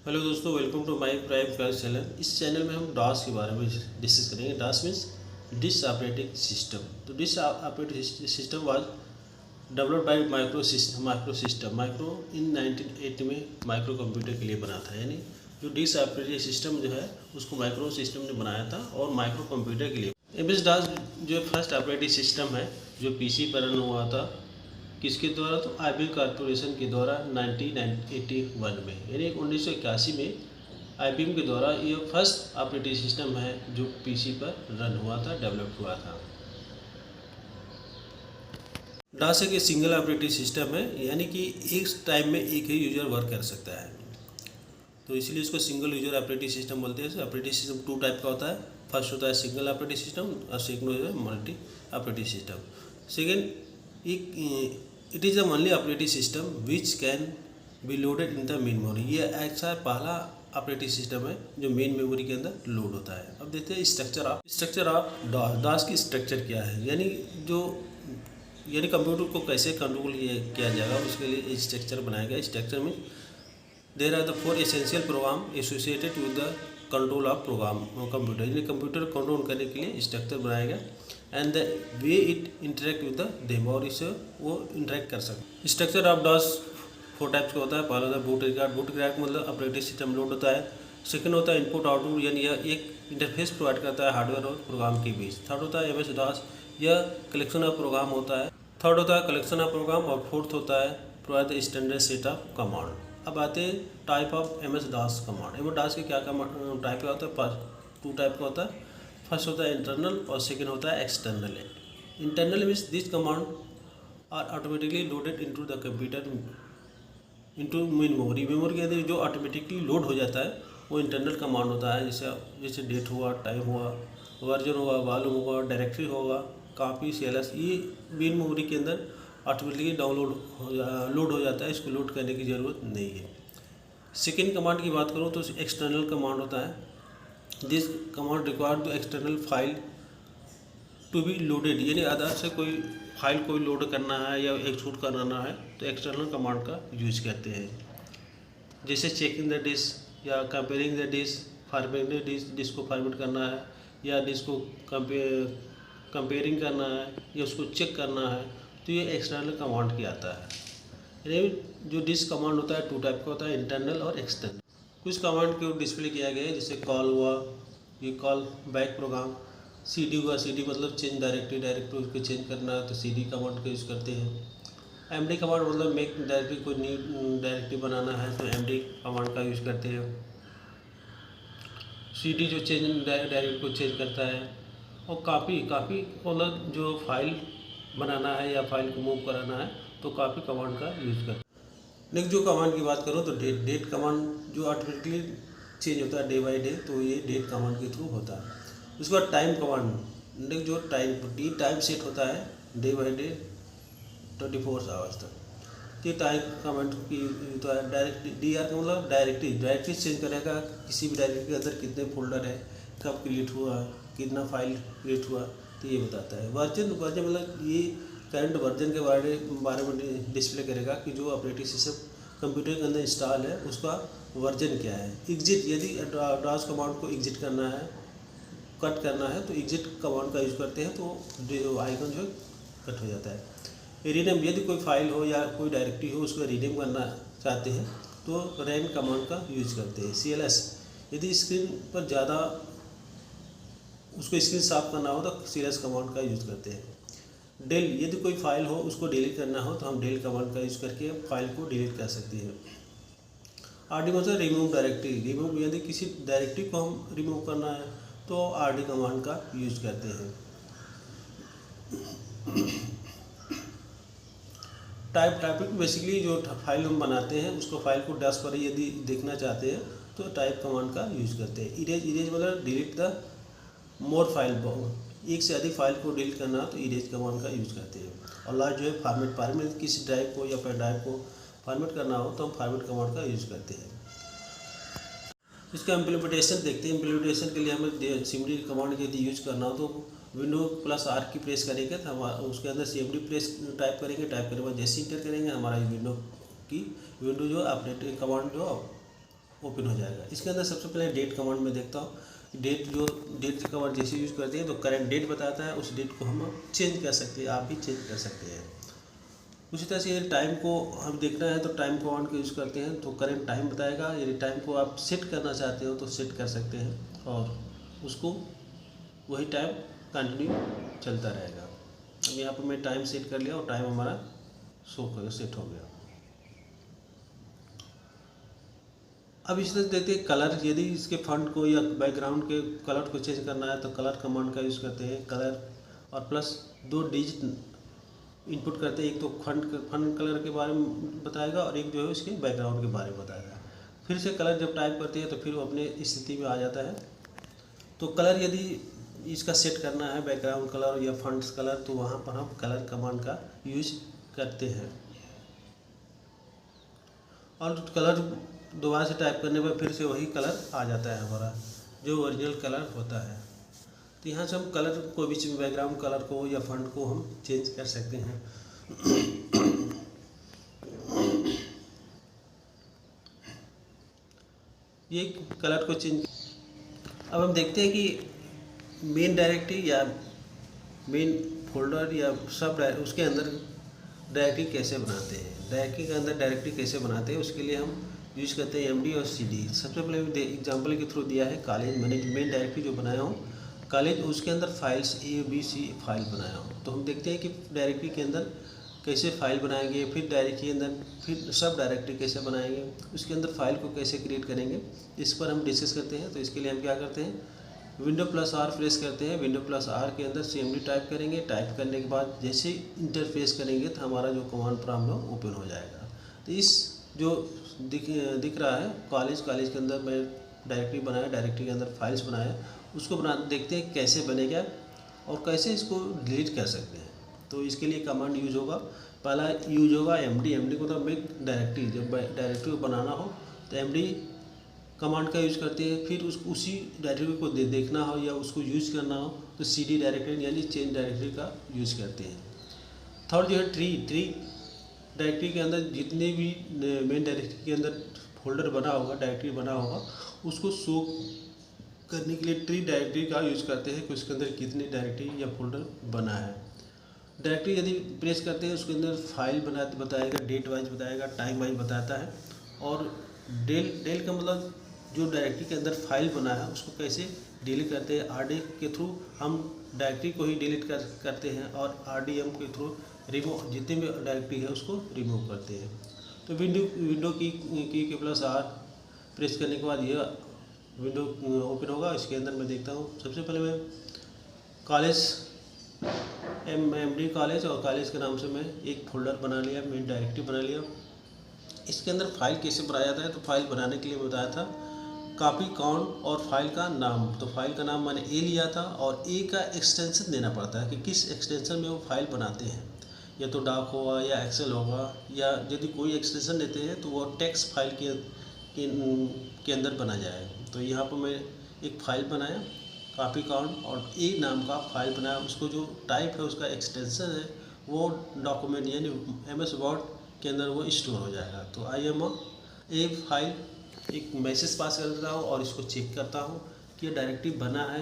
Hello दोस्तों, welcome to my prime class channel. इस चैनल में हम डास के बारे में डिस्कस करेंगे। DOS means dish operating system. तो dish operating system was developed by micro system. Micro in 1980 में माइक्रो कंप्यूटर के लिए बना था। यानी जो डिश ऑपरेटिंग सिस्टम जो है उसको माइक्रो सिस्टम ने बनाया था और माइक्रो कंप्यूटर के लिए। एमएस डास जो फर्स्ट ऑपरेटिंग सिस्टम है जो पीसी पर रन हुआ था किसके द्वारा, तो आईबीएम कॉरपोरेशन के द्वारा 1981 में, यानी 1981 में आईबीएम के द्वारा ये फर्स्ट ऑपरेटिंग सिस्टम है जो पीसी पर रन हुआ था, डेवलप हुआ था। डास एक सिंगल ऑपरेटिंग सिस्टम है, यानी कि एक टाइम में एक ही यूजर वर्क कर सकता है, तो इसलिए इसको सिंगल यूजर ऑपरेटिंग सिस्टम बोलते हैं। ऑपरेटिंग सिस्टम टू टाइप का होता है। फर्स्ट होता है सिंगल ऑपरेटिंग सिस्टम और सेकंड होता है multi operating system. Second, it is the only operating system which can be loaded in the main memory. ये ऐसा पहला ऑपरेटिंग सिस्टम है जो मेन मेमोरी के अंदर लोड होता है। अब देखते हैं स्ट्रक्चर ऑफ डास। डास की स्ट्रक्चर क्या है, यानी कंप्यूटर को कैसे कंट्रोल किया जाएगा, उसके लिए स्ट्रक्चर बनाया गया। स्ट्रक्चर में there are the 4 essential program associated with the control of program computer. यानी कंप्यूटर कंट्रोल करने के लिए स्ट्रक्चर बनाया गया and the way it interact with the demo, और इससे वो इंटरेक्ट कर सकते। स्ट्रक्चर ऑफ डास 4 टाइप्स का होता है। पहला होता है बूट रिकॉर्ड। बूट रिकॉर्ड मतलब ऑपरेटिंग सिस्टम लोड होता है। सेकंड होता है इनपुट आउटपुट, यानी यह एक इंटरफेस प्रोवाइड करता है हार्डवेयर और प्रोग्राम के बीच। थर्ड होता है एमएस डास, यह कलेक्शन ऑफ प्रोग्राम होता है। थर्ड होता है कलेक्शन ऑफ प्रोग्राम, और फोर्थ होता है provide the standard set of command. अब आते हैं type of MS dance command. MS dance के क्या टाइप का होता है, 2 टाइप का होता है। फर्स्ट होता है इंटरनल और सेकेंड होता है external. Internal means this command are automatically loaded into the computer into main memory. Memory के अंदर जो ऑटोमेटिकली लोड हो जाता है वो इंटरनल कमांड होता है। जैसे डेट हुआ, टाइम हुआ, वर्जन हुआ, वॉल्यूम हुआ, डायरेक्टरी होगा, कॉपी, सीएलएस, ये मेन मेमोरी के अंदर ऑटोमेटिकली लोड हो जाता है। इसको लोड करने की ज़रूरत नहीं है। सेकेंड कमांड की बात करूँ तो एक्सटर्नल कमांड होता है। This command require the external file to be loaded, यानी अदर से कोई फाइल को लोड करना है या एक्सपोर्ट कराना है तो एक्सटर्नल कमांड का यूज करते हैं। जैसे चेकिंग द डिस्क या comparing the disk, formatting disk को फॉर्मेट करना है या डिस्क को कंपेयरिंग करना है या उसको चेक करना है, तो ये एक्सटर्नल कमांड की आता है। यानी जो डिस्क कमांड होता है 2 टाइप का होता है, इंटरनल और एक्सटर्नल। कुछ कमांड को डिस्प्ले किया गया है, जैसे कॉल हुआ, ये कॉल बैक प्रोग्राम। सीडी हुआ, सीडी मतलब चेंज डायरेक्टरी को चेंज करना है तो सीडी कमांड का यूज़ करते हैं। एमडी कमांड मतलब मेक डायरेक्टरी, कोई न्यू डायरेक्टरी बनाना है तो एमडी कमांड का यूज़ करते हैं। सीडी जो चेंज डायरेक्टरी को चेंज करता है। और कॉपी मतलब जो फाइल बनाना है या फाइल को मूव कराना है तो कॉपी कमांड का यूज़ करते हैं। नेक्स्ट जो कमांड की बात करूँ तो डेट कमांड जो ऑटोमेटिकली चेंज होता है डे बाय डे, तो ये डेट कमांड के थ्रू होता है। उसके बाद टाइम कमांड, नेक्स्ट जो टाइम सेट होता है डे बाय डे 24 आवर्स तक। ये टाइम कमांड की तो है। डायरेक्ट डीआर का मतलब डायरेक्टरी चेंज करेगा, किसी भी डायरेक्टरी के अंदर कितने फोल्डर है, कब क्रिएट हुआ, कितना फाइल क्रिएट हुआ, तो ये बताता है। वर्जन मतलब ये करंट वर्जन के बारे में डिस्प्ले करेगा कि जो ऑपरेटिंग सिस्टम कंप्यूटर के अंदर इंस्टॉल है उसका वर्जन क्या है। एग्जिट, यदि डास कमांड को एग्जिट करना है, कट करना है तो एग्जिट कमांड का यूज़ करते हैं, तो आइकन जो है कट हो जाता है। रीनेम, यदि कोई फाइल हो या कोई डायरेक्टरी हो उसको रीनेम करना चाहते हैं तो रैन कमांड का यूज़ करते हैं। सीएलएस, यदि स्क्रीन पर ज़्यादा उसको स्क्रीन साफ करना हो तो सीएलएस कमांड का यूज़ करते हैं। डेल, यदि कोई फाइल हो उसको डिलीट करना हो तो हम डेल कमांड का यूज़ करके फाइल को डिलीट कर सकते हैं। आरडी मतलब रिमूव डायरेक्टरी, यदि किसी डायरेक्टरी को हम रिमूव करना है तो आरडी कमांड का यूज़ करते हैं। टाइपिंग बेसिकली जो फाइल हम बनाते हैं उसको फाइल को डैश पर यदि देखना चाहते हैं तो टाइप कमांड का यूज़ करते हैं। इरेज मतलब डिलीट द मोर फाइल, एक से अधिक फाइल को डिलीट करना तो इरेज कमांड का यूज़ करते हैं। और लास्ट जो है फॉर्मेट, किसी ड्राइव को या पेन ड्राइव को फॉर्मेट करना हो तो हम फॉर्मेट कमांड का यूज़ करते हैं। इसका इम्प्लीमेंटेशन देखते हैं। इम्प्लीमेंटेशन के लिए हमें सीएमडी कमांड यदि यूज करना हो तो विंडो+R की प्रेस करेंगे तो हम उसके अंदर सीएमडी प्रेस टाइप करने बाद जैसे इंटर करेंगे हमारा विंडो जो ऑपरेटिंग कमांड जो ओपन हो जाएगा। इसके अंदर सबसे पहले डेट कमांड में देखता हूँ। डेट कमांड जैसे यूज़ करते हैं तो करंट डेट बताता है, उस डेट को हम चेंज कर सकते हैं, आप भी चेंज कर सकते हैं। उसी तरह से यदि टाइम को हम देखना है तो टाइम कमांड का यूज़ करते हैं तो करंट टाइम बताएगा। यदि टाइम को आप सेट करना चाहते हो तो सेट कर सकते हैं और उसको वही टाइम कंटिन्यू चलता रहेगा। अब यहाँ पर मैं टाइम सेट कर लिया और टाइम हमारा सेट हो गया। अब इस तरह देखते हैं कलर, यदि इसके फंड को या बैकग्राउंड के कलर को चेंज करना है तो कलर कमांड का यूज़ करते हैं। कलर और प्लस 2 डिजिट इनपुट करते हैं, एक तो फंड कलर के बारे में बताएगा और एक जो है उसके बैकग्राउंड के बारे में बताएगा। फिर से कलर जब टाइप करते हैं तो फिर वो अपने स्थिति में आ जाता है। तो कलर यदि इसका सेट करना है बैकग्राउंड कलर या फंड्स कलर तो वहाँ पर हम कलर कमांड का यूज करते हैं। और कलर दोबारा से टाइप करने पर फिर से वही कलर आ जाता है हमारा जो ओरिजिनल कलर होता है। तो यहाँ से हम कलर को बीच में बैकग्राउंड कलर को या फंड को हम चेंज कर सकते हैं। ये कलर को चेंज। अब हम देखते हैं कि मेन डायरेक्टरी या मेन फोल्डर या सब उसके अंदर डायरेक्टरी कैसे बनाते हैं। डायरेक्टरी के अंदर डायरेक्टरी कैसे बनाते हैं उसके लिए हम यूज़ करते हैं MD और CD। सबसे पहले एग्जांपल के थ्रू दिया है कॉलेज, मैंने मेन डायरेक्टरी जो बनाया हूँ कॉलेज, उसके अंदर फाइल्स ABC फाइल बनाया हूँ। तो हम देखते हैं कि डायरेक्टरी के अंदर कैसे फाइल बनाएंगे, फिर डायरेक्टरी के अंदर फिर सब डायरेक्टरी कैसे बनाएंगे, उसके अंदर फाइल को कैसे क्रिएट करेंगे, इस पर हम डिस्कस करते हैं। तो इसके लिए हम क्या करते हैं, Window+R प्रेस करते हैं। Window+R के अंदर CMD टाइप करेंगे। टाइप करने के बाद जैसे इंटरफेस करेंगे तो हमारा जो कमांड प्रॉम्प्ट है ओपन हो जाएगा। तो इस जो दिख रहा है कॉलेज के अंदर मैं डायरेक्टरी बनाया, डायरेक्टरी के अंदर फाइल्स बनाया, उसको देखते हैं कैसे बनेगा और कैसे इसको डिलीट कर सकते हैं। तो इसके लिए कमांड यूज होगा, पहला यूज होगा MD को, तो मेक डायरेक्टरी। जब डायरेक्टरी को बनाना हो तो MD कमांड का यूज़ करते हैं। फिर उसी डायरेक्टरी को देखना हो या उसको यूज़ करना हो तो CD डायरेक्टरी यानी चेंज डायरेक्टरी का यूज़ करते हैं। थर्ड जो है ट्री डायरेक्टरी के अंदर जितने भी मेन डायरेक्टरी के अंदर फोल्डर बना होगा, डायरेक्टरी बना होगा, उसको शो करने के लिए ट्री डायरेक्टरी का यूज़ करते हैं कि उसके अंदर कितनी डायरेक्टरी या फोल्डर बना है। डायरेक्टरी यदि प्रेस करते हैं उसके अंदर फाइल बताएगा, डेट वाइज बताएगा, टाइम वाइज बताता है। और डेल का मतलब जो डायरेक्टरी के अंदर फाइल बना है उसको कैसे डिलीट करते हैं। RD के थ्रू हम डायरेक्टरी को ही डिलीट करते हैं और RDM के थ्रू रिमूव जितने भी डायरेक्टरी है उसको रिमूव करते हैं। तो विंडो की के +R प्रेस करने के बाद ये विंडो ओपन होगा। इसके अंदर मैं देखता हूँ, सबसे पहले मैं कॉलेज MD कॉलेज और कॉलेज के नाम से मैं एक फोल्डर बना लिया, मेन डायरेक्टरी बना लिया। इसके अंदर फाइल कैसे बनाया जाता है, तो फाइल बनाने के लिए बताया था कॉपी काउंट और फाइल का नाम। तो फाइल का नाम मैंने A लिया था और A का एक्सटेंशन देना पड़ता है कि किस एक्सटेंशन में वो फाइल बनाते हैं, या तो डॉक होगा या एक्सेल होगा, या यदि कोई एक्सटेंशन देते हैं तो वो टेक्स्ट फाइल के अंदर बना जाएगा। तो यहाँ पर मैं एक फाइल बनाया कॉपी काउंट और A नाम का फाइल बनाया। उसको जो टाइप है उसका एक्सटेंशन है वो डॉक्यूमेंट यानी MS वर्ड के अंदर वो स्टोर हो जाएगा। तो A फाइल एक मैसेज पास कर देता हूँ और इसको चेक करता हूँ कि ये डायरेक्टरी बना है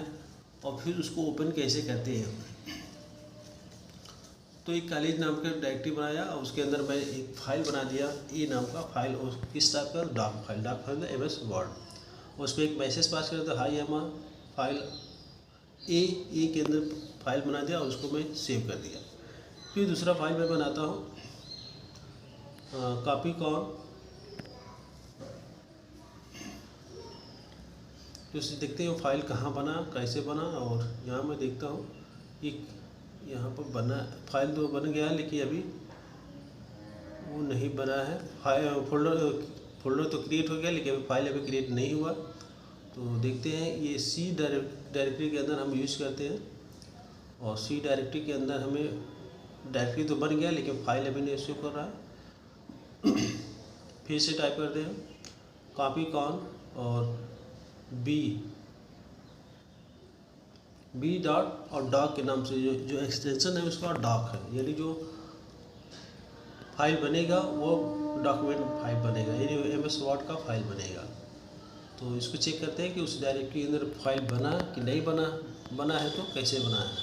और फिर उसको ओपन कैसे करते हैं। तो एक कॉलेज नाम का डायरेक्टरी बनाया और उसके अंदर मैं एक फाइल बना दिया A नाम का फाइल, और किस टाइप का डॉक फाइल MS वर्ड। उस पर एक मैसेज पास कर देता, हाई एम फाइल A के अंदर फाइल बना दिया और उसको मैं सेव कर दिया। फिर दूसरा फाइल मैं बनाता हूँ कॉपी काउंट। तो उससे देखते हैं वो फाइल कहाँ बना, कैसे बना। और यहाँ मैं देखता हूँ एक यहाँ पर बना फाइल तो बन गया है लेकिन अभी वो नहीं बना है। फोल्डर तो क्रिएट हो गया लेकिन अभी फाइल अभी क्रिएट नहीं हुआ। तो देखते हैं ये C डायरेक्टरी के अंदर हम यूज़ करते हैं और C डायरेक्टरी के अंदर हमें डायरेक्टरी तो बन गया लेकिन फाइल अभी नहीं शो कर रहा है। फिर से टाइप करते हैं कॉपी काउंट और बी डॉट और डॉक के नाम से जो एक्सटेंशन है उसका डॉक है, यानी जो फाइल बनेगा वो डॉक्यूमेंट फाइल बनेगा, यानी MS वर्ड का फाइल बनेगा। तो इसको चेक करते हैं कि उस डायरेक्टरी के अंदर फाइल बना कि नहीं बना, बना है तो कैसे बना है।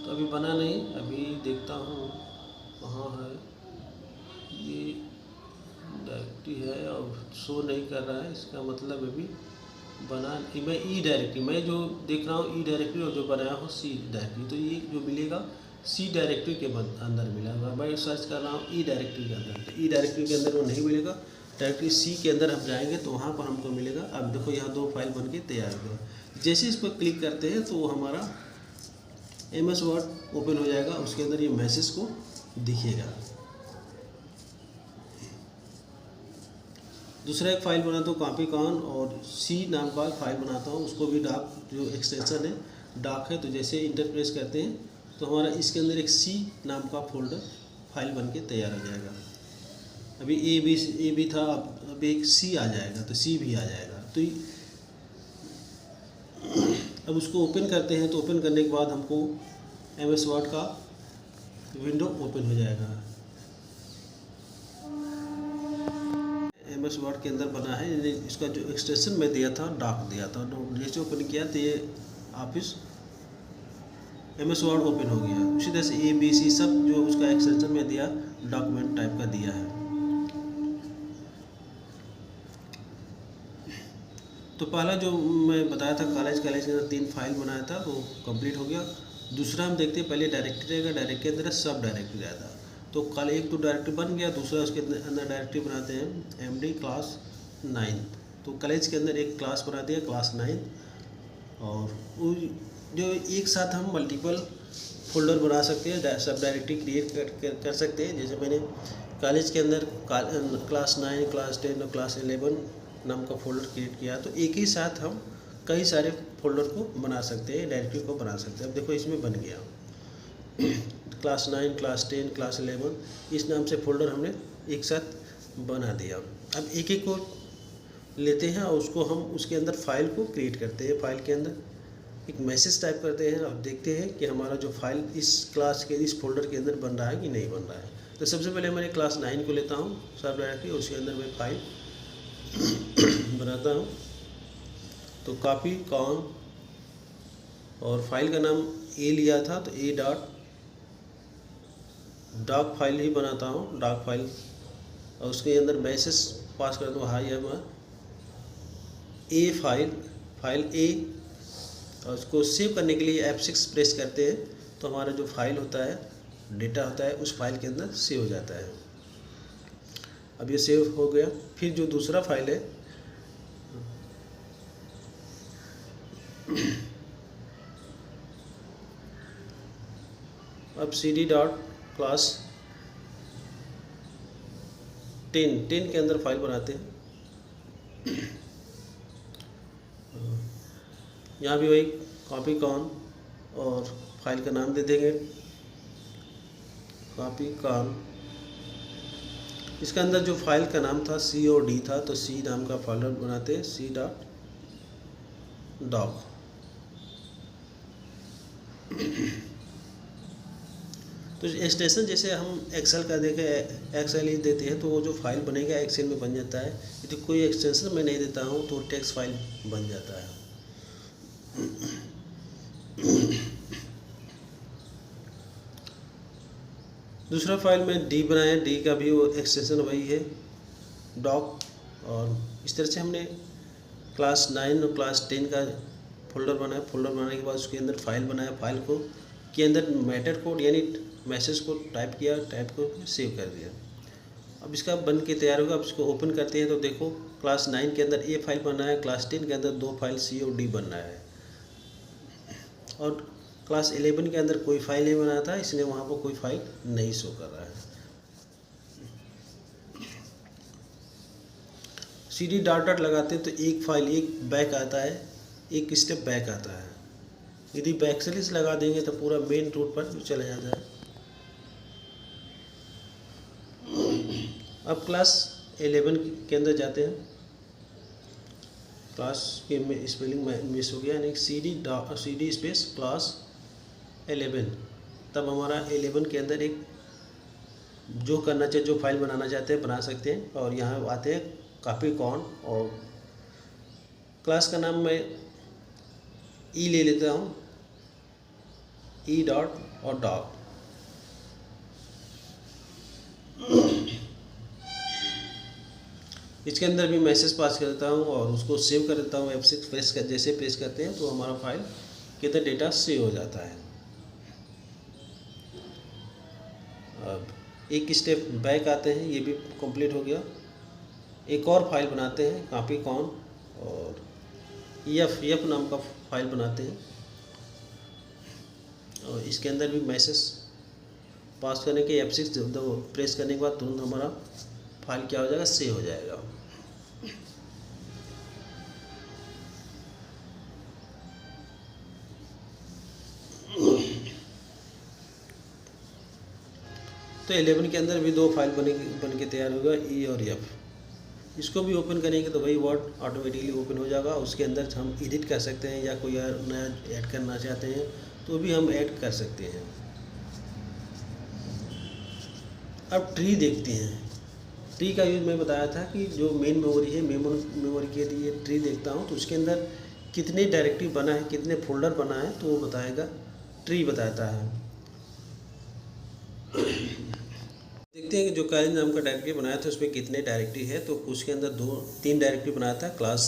तो अभी बना नहीं, अभी देखता हूँ कहाँ है ये डायरेक्टरी है और शो नहीं कर रहा है, इसका मतलब अभी बना। मैं ई डायरेक्टरी, मैं जो देख रहा हूँ ई डायरेक्टरी और जो बनाया हो सी डायरेक्टरी, तो ये जो मिलेगा सी डायरेक्टरी के अंदर मिलेगा। मैं सर्च कर रहा हूँ ई डायरेक्टरी के अंदर, तो ई डायरेक्टरी के अंदर वो नहीं मिलेगा, डायरेक्टरी सी के अंदर हम जाएंगे तो वहाँ पर हमको मिलेगा। अब देखो यहाँ 2 फाइल बन के तैयार हो गया। जैसे इस पर क्लिक करते हैं तो हमारा MS वर्ड ओपन हो जाएगा, उसके अंदर ये मैसेज को दिखेगा। दूसरा एक फ़ाइल बनाता हूँ कॉपी कॉन और सी नाम का फाइल बनाता हूँ, उसको भी डॉक जो एक्सटेंशन है डॉक है। तो जैसे इंटर प्रेस करते हैं तो हमारा इसके अंदर एक सी नाम का फोल्डर फाइल बन के तैयार हो जाएगा। अभी ए भी था, अब एक सी आ जाएगा तो सी भी आ जाएगा। तो अब उसको ओपन करते हैं तो ओपन करने के बाद हमको MS वर्ड का विंडो ओपन हो जाएगा। MS वर्ड के अंदर बना है, इसका जो एक्सटेंशन मैं दिया था डॉक दिया था, तो जैसे ओपन किया तो ये ऑफिस MS वर्ड ओपन हो गया। उसी तरह से ABC सब जो उसका एक्सटेंशन में दिया डॉक्यूमेंट टाइप का दिया है। तो पहला जो मैं बताया था कॉलेज के अंदर 3 फाइल बनाया था वो कंप्लीट हो गया। दूसरा हम देखते हैं, पहले डायरेक्टरी रहेगा, डायरेक्टरी के अंदर सब डायरेक्टरी रहता है। तो कल एक तो डायरेक्टरी बन गया, दूसरा उसके अंदर डायरेक्टरी बनाते हैं MD क्लास 9। तो कॉलेज के अंदर एक क्लास बना दिया क्लास 9, और जो एक साथ हम मल्टीपल फोल्डर बना सकते हैं, सब डायरेक्टरी क्रिएट कर सकते हैं। जैसे मैंने कॉलेज के अंदर क्लास 9, क्लास 10 और क्लास 11 नाम का फोल्डर क्रिएट किया, तो एक ही साथ हम कई सारे फोल्डर को बना सकते हैं, डायरेक्टरी को बना सकते हैं। अब देखो इसमें बन गया क्लास 9, क्लास 10, क्लास 11, इस नाम से फोल्डर हमने एक साथ बना दिया। अब एक एक को लेते हैं और उसको हम उसके अंदर फाइल को क्रिएट करते हैं। फाइल के अंदर एक मैसेज टाइप करते हैं और देखते हैं कि हमारा जो फाइल इस क्लास के इस फोल्डर के अंदर बन रहा है कि नहीं बन रहा है। तो सबसे पहले मैं क्लास 9 को लेता हूँ सब डायरेक्टरी, उसके अंदर मैं फाइल बनाता हूँ। तो कॉपी कॉन और फाइल का नाम ए लिया था तो ए डॉक फाइल ही बनाता हूँ, डॉक फाइल, और उसके अंदर मैसेज पास कर दूँ हाई एम ए फाइल ए, और उसको सेव करने के लिए F6 प्रेस करते हैं तो हमारा जो फाइल होता है, डेटा होता है, उस फाइल के अंदर सेव हो जाता है। अब ये सेव हो गया। फिर जो दूसरा फाइल है अब CD डॉट क्लास 10 के अंदर फाइल बनाते हैं। यहाँ भी वही कॉपी कॉन और फाइल का नाम दे देंगे कॉपी कॉन। इसके अंदर जो फाइल का नाम था COD था, तो C नाम का फोल्डर बनाते हैं, C डॉक। तो एक्सटेंशन जैसे हम एक्सेल का देखे एक्सेल ही देते हैं तो वो जो फाइल बनेगा एक्सेल में बन जाता है। यदि कोई एक्सटेंशन मैं नहीं देता हूँ तो टेक्स्ट फाइल बन जाता है। दूसरा फाइल में D बनाया, D का भी वो एक्सटेंशन वही है डॉक। और इस तरह से हमने क्लास 9 और क्लास 10 का फोल्डर बनाया। फोल्डर बनाने के बाद उसके अंदर फाइल बनाया, फाइल को के अंदर मैटर कोड यानी मैसेज को टाइप किया, टाइप को सेव कर दिया। अब इसका बन के तैयार होगा। अब इसको ओपन करते हैं तो देखो क्लास 9 के अंदर ए फाइल बनना है, क्लास 10 के अंदर 2 फाइल C और D बनना है, और क्लास 11 के अंदर कोई फाइल नहीं बना था, इसलिए वहाँ पर कोई फाइल नहीं शो कर रहा है। CD डॉट लगाते हैं तो एक फाइल एक बैक आता है, एक स्टेप बैक आता है। यदि बैक स्लैश लगा देंगे तो पूरा मेन रूट पर चला जाता है। अब क्लास 11 के अंदर जाते हैं। क्लास के स्पेलिंग मिस हो गया, यानी CD स्पेस क्लास 11। तब हमारा 11 के अंदर एक जो करना चाहिए, जो फाइल बनाना चाहते हैं बना सकते हैं। और यहाँ आते हैं कॉपी कॉन, और क्लास का नाम मैं ई ले लेता हूँ, ई डॉट और डॉग। इसके अंदर भी मैसेज पास कर देता हूँ और उसको सेव कर देता हूँ। F6 प्रेस कर, जैसे प्रेस करते हैं तो हमारा फाइल के अंदर डेटा सेव हो जाता है। अब एक स्टेप बैक आते हैं, ये भी कंप्लीट हो गया। एक और फाइल बनाते हैं, कॉपी कॉन और एफ नाम का फाइल बनाते हैं, और इसके अंदर भी मैसेज पास करने के F6 प्रेस करने के बाद तुरंत हमारा फाइल क्या हो जाएगा, सेव हो जाएगा। तो 11 के अंदर भी 2 फाइल बन के तैयार होगा, ई और एफ। इसको भी ओपन करेंगे तो भाई वर्ड ऑटोमेटिकली ओपन हो जाएगा। उसके अंदर हम एडिट कर सकते हैं, या कोई नया ऐड करना चाहते हैं तो भी हम ऐड कर सकते हैं। अब ट्री देखते हैं। ट्री का यूज़ मैं बताया था कि जो मेन मेमोरी है, मेमोरी के लिए ट्री देखता हूँ तो उसके अंदर कितने डायरेक्टरी बना है, कितने फोल्डर बना है, तो वो बताएगा, ट्री बताता है। देखते हैं कि जो कॉलेज नाम का डायरेक्टरी बनाया था उसमें कितने डायरेक्टरी है। तो उसके अंदर 3 डायरेक्टरी बनाया था, क्लास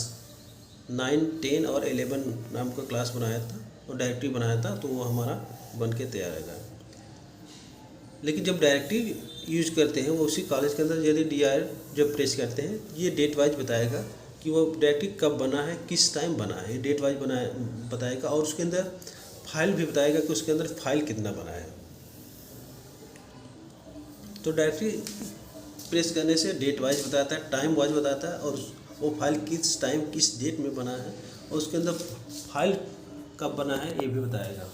9, 10 और 11 नाम का क्लास बनाया था और डायरेक्टरी बनाया था, तो वो हमारा बन के तैयार रहेगा। लेकिन जब डायरेक्टरी यूज करते हैं वो उसी कॉलेज के अंदर यदि dir जब प्रेस करते हैं, ये डेट वाइज बताएगा कि वो डायरेक्टरी कब बना है, किस टाइम बना है, डेट वाइज बताएगा। और उसके अंदर फाइल भी बताएगा कि उसके अंदर फाइल कितना बना है। तो डायरेक्टरी प्रेस करने से डेट वाइज बताता है, टाइम वाइज बताता है, और वो फाइल किस टाइम किस डेट में बना है, और उसके अंदर फाइल कब बना है ये भी बताएगा।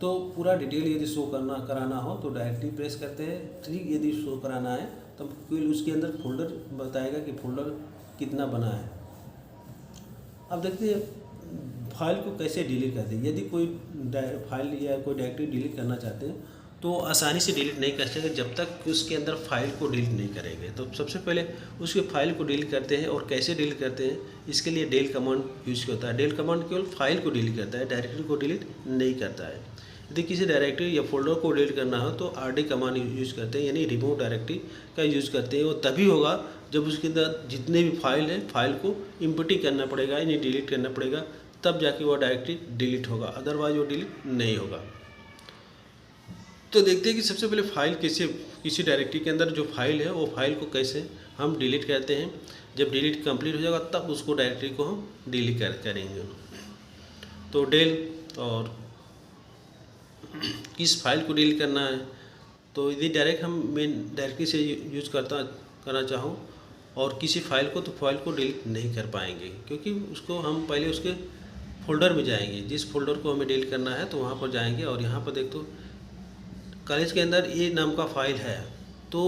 तो पूरा डिटेल यदि शो कराना हो तो डायरेक्टली प्रेस करते हैं। ट्री यदि शो कराना है तो फिर उसके अंदर फोल्डर बताएगा कि फोल्डर कितना बना है। अब देखते हैं फाइल को कैसे डिलीट करते हैं। यदि कोई फाइल या कोई डायरेक्टरी डिलीट करना चाहते हैं तो आसानी से डिलीट नहीं कर सकते जब तक उसके अंदर फाइल को डिलीट नहीं करेंगे। तो सबसे पहले उसके फाइल को डिलीट करते हैं, और कैसे डिलीट करते हैं, इसके लिए डेल कमांड यूज होता है। डेल कमांड केवल फाइल को डिलीट करता है, डायरेक्टरी को डिलीट नहीं करता है। यदि किसी डायरेक्टरी या फोल्डर को डिलीट करना हो तो RD कमांड यूज करते हैं, यानी रिमूव डायरेक्टरी का यूज़ करते हैं। वो तभी होगा जब उसके अंदर जितने भी फाइल है, फाइल को इम्पोर्ट करना पड़ेगा, यानी डिलीट करना पड़ेगा, तब जाके वो डायरेक्टरी डिलीट होगा, अदरवाइज वो डिलीट नहीं होगा। तो देखते हैं कि सबसे पहले फाइल किसी डायरेक्टरी के अंदर जो फाइल है वो फाइल को कैसे हम डिलीट करते हैं। जब डिलीट कंप्लीट हो जाएगा तब उसको डायरेक्टरी को हम डिलीट करेंगे। तो डेल और किस फाइल को डिलीट करना है, तो यदि डायरेक्ट हम मेन डायरेक्टरी से यूज करना चाहूँ और किसी फाइल को, तो फाइल को डिलीट नहीं कर पाएंगे, क्योंकि उसको हम पहले उसके फोल्डर में जाएंगे। जिस फोल्डर को हमें डिलीट करना है तो वहाँ पर जाएंगे, और यहाँ पर देख तो कॉलेज के अंदर ए नाम का फाइल है, तो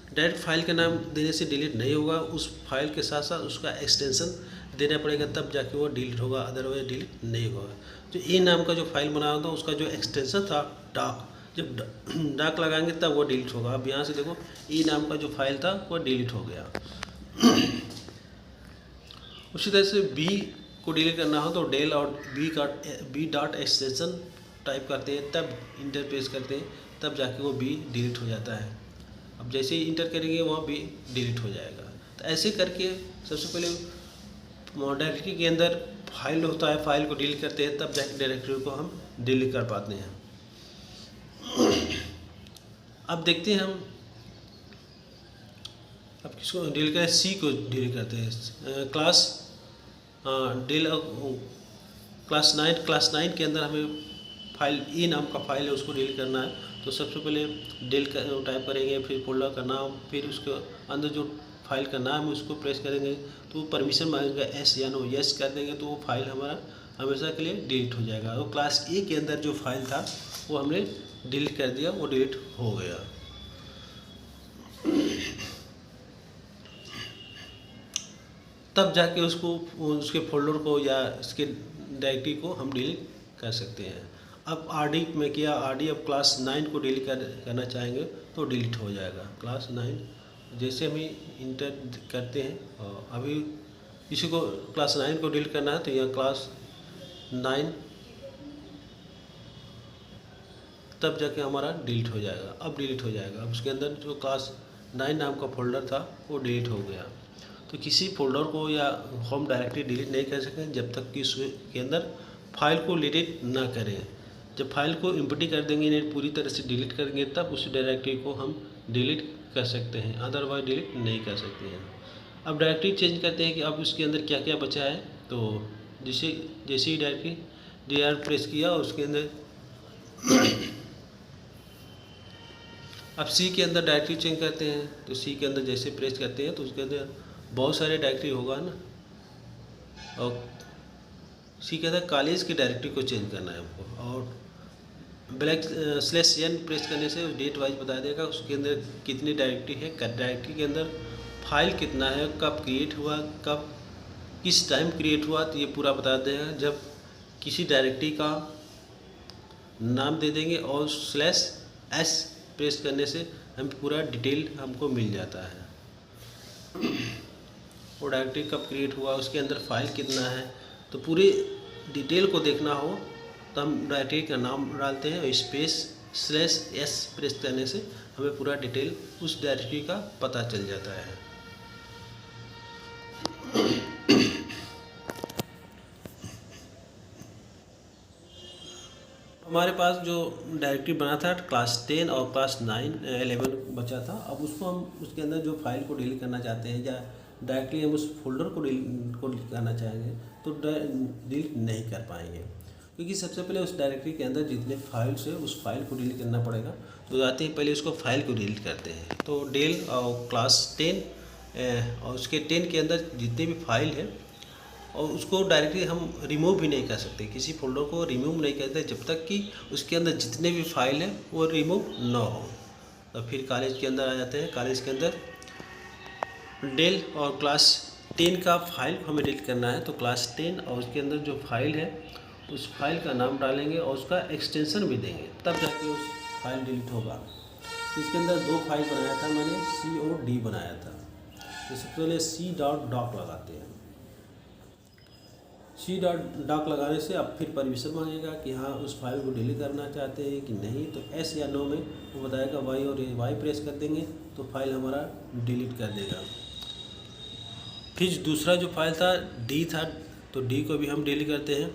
डायरेक्ट फाइल का नाम देने से डिलीट नहीं होगा। उस फाइल के साथ साथ उसका एक्सटेंशन देना पड़ेगा, तब जाके वो डिलीट होगा, अदरवाइज डिलीट नहीं होगा। जो ए नाम का जो फाइल बनाया होता उसका जो एक्सटेंशन था डाक, जब डाक लगाएंगे तब वो डिलीट होगा। अब यहाँ से देखो ए नाम का जो फाइल था वो डिलीट हो गया। उसी तरह से बी को डिलीट करना हो तो डेल और बी डॉट एक्सटेंशन टाइप करते हैं, तब इंटर प्रेस करते हैं, तब जाके वो बी डिलीट हो जाता है। अब जैसे ही इंटर करेंगे वहाँ बी डिलीट हो जाएगा। तो ऐसे करके सबसे पहले डायरेक्टरी के अंदर फाइल होता है, फाइल को डिलीट करते हैं, तब जाके डायरेक्टरी को हम डिलीट कर पाते हैं। अब देखते हैं हम अब किसको डिलीट करें, सी को डिलीट करते हैं। क्लास 9 के अंदर हमें फाइल ई नाम का फाइल है, उसको डिलीट करना है। तो सबसे पहले डेल टाइप करेंगे, फिर फोल्डर का नाम, फिर उसके अंदर जो फाइल का नाम है उसको प्रेस करेंगे, तो परमिशन मांगेगा एस या नो, यस कर देंगे तो वो फाइल हमारा हमेशा के लिए डिलीट हो जाएगा। और क्लास ए के अंदर जो फाइल था वो हमने डिलीट कर दिया, वो डिलीट हो गया। तब जाके उसके फोल्डर को या इसके डायरेक्टरी को हम डिलीट कर सकते हैं। अब आरडी में किया, आरडी अब क्लास 9 को डिलीट करना चाहेंगे तो डिलीट हो जाएगा। क्लास 9 जैसे हम इंटर करते हैं, अभी किसी को क्लास 9 को डिलीट करना है तो यहाँ क्लास 9 तब जाके हमारा डिलीट हो जाएगा। अब डिलीट हो जाएगा। अब उसके अंदर जो क्लास 9 नाम का फोल्डर था वो डिलीट हो गया। तो किसी फोल्डर को या होम डायरेक्टरी डिलीट नहीं कर सकते जब तक कि उसके अंदर फाइल को डिलीट ना करें। जब फाइल को एम्प्टी कर देंगे, इन्हें पूरी तरह से डिलीट करेंगे, तब उस डायरेक्टरी को हम डिलीट कर सकते हैं, अदरवाइज डिलीट नहीं कर सकते हैं। अब डायरेक्टरी चेंज करते हैं कि अब उसके अंदर क्या क्या बचा है। तो जैसे ही डायरेक्टरी DR प्रेस किया उसके अंदर अब सी के अंदर डायरेक्टरी चेंज करते हैं। तो सी के अंदर जैसे प्रेस करते हैं तो उसके अंदर बहुत सारे डायरेक्टरी होगा ना, और सी के अंदर कॉलेज की डायरेक्टरी को चेंज करना है हमको। और /n प्रेस करने से डेट वाइज बता देगा उसके अंदर कितनी डायरेक्टरी है, डायरेक्टरी के अंदर फाइल कितना है, कब क्रिएट हुआ, कब किस टाइम क्रिएट हुआ, तो ये पूरा बता देगा। जब किसी डायरेक्टरी का नाम दे देंगे और /s प्रेस करने से हम पूरा डिटेल हमको मिल जाता है। वो डायरेक्टरी कब क्रिएट हुआ, उसके अंदर फाइल कितना है, तो पूरी डिटेल को देखना हो तो हम डायरेक्टरी का नाम डालते हैं और /s प्रेस करने से हमें पूरा डिटेल उस डायरेक्टरी का पता चल जाता है। हमारे पास जो डायरेक्टरी बना था क्लास 10 और क्लास 11 बचा था। अब उसको हम उसके अंदर जो फाइल को डिलीट करना चाहते हैं या डायरेक्टली हम उस फोल्डर को डिलीट करना चाहेंगे तो डिलीट नहीं कर पाएंगे, क्योंकि सबसे पहले उस डायरेक्टरी के अंदर जितने फाइल्स है उस फाइल को डिलीट करना पड़ेगा। तो आते ही पहले उसको फाइल को डिलीट करते हैं। तो डेल और क्लास 10 और उसके 10 के अंदर जितने भी फाइल है और उसको डायरेक्टली हम रिमूव भी नहीं कर सकते, किसी फोल्डर को रिमूव नहीं करते जब तक कि उसके अंदर जितने भी फाइल हैं वो रिमूव ना हो। तो फिर कॉलेज के अंदर आ जाते हैं। कॉलेज के अंदर डेल और क्लास 10 का फाइल हमें डिलीट करना है। तो क्लास 10 और उसके अंदर जो फाइल है उस फाइल का नाम डालेंगे और उसका एक्सटेंशन भी देंगे, तब जाके उस फाइल डिलीट होगा। इसके अंदर 2 फाइल बनाया था मैंने, COD बनाया था। तो सबसे पहले C.doc लगाते हैं। C.doc लगाने से अब फिर परमिशन मांगेगा कि हाँ उस फाइल को डिलीट करना चाहते हैं कि नहीं। तो S या नो में वो बताएगा Y, और Y प्रेस कर देंगे तो फाइल हमारा डिलीट कर देगा। फिर दूसरा जो फाइल था D था, तो D को भी हम डिलीट करते हैं।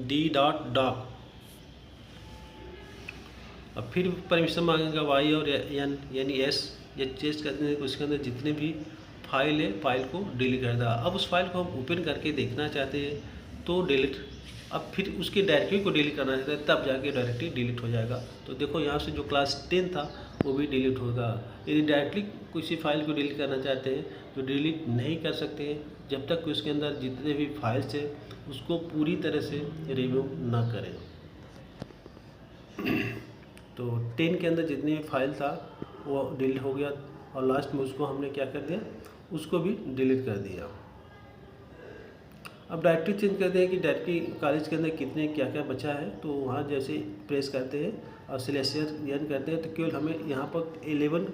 D.doc। अब फिर परमिशन मांगेगा Y और N यानी S, ये चेंज करने से उसके अंदर जितने भी फाइल है फाइल को डिलीट कर देगा। अब उस फाइल को हम ओपन करके देखना चाहते हैं तो डिलीट, अब फिर उसकी डायरेक्टरी को डिलीट करना चाहते हैं तब जाके डायरेक्टरी डिलीट हो जाएगा। तो देखो यहाँ से जो क्लास 10 था वो भी डिलीट होगा। यदि डायरेक्टली किसी फाइल को डिलीट करना चाहते हैं तो डिलीट नहीं कर सकते हैं जब तक कि उसके अंदर जितने भी फाइल्स है उसको पूरी तरह से रिमूव ना करें। तो 10 के अंदर जितनी भी फाइल था वो डिलीट हो गया और लास्ट में उसको हमने क्या कर दिया, उसको भी डिलीट कर दिया। अब डायरेक्टरी चेंज करते हैं कि डायरेक्टरी कॉलेज के अंदर कितने क्या क्या बचा है। तो वहाँ जैसे प्रेस करते हैं और /n करते हैं तो केवल हमें यहाँ पर 11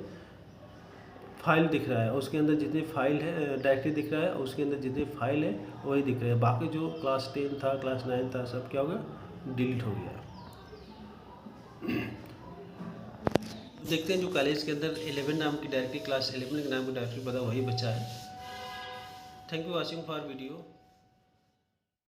फाइल दिख रहा है और उसके अंदर जितनी फाइल है डायरेक्टरी दिख रहा है और उसके अंदर जितनी फाइल है वही दिख रहा है। बाकी जो क्लास 10 था क्लास 9 था सब क्या हो गया, डिलीट हो गया। देखते हैं जो कॉलेज के अंदर 11 नाम की डायरेक्टरी, क्लास 11 के नाम की डायरेक्टरी बता वही बचा है। Thank you watching for video.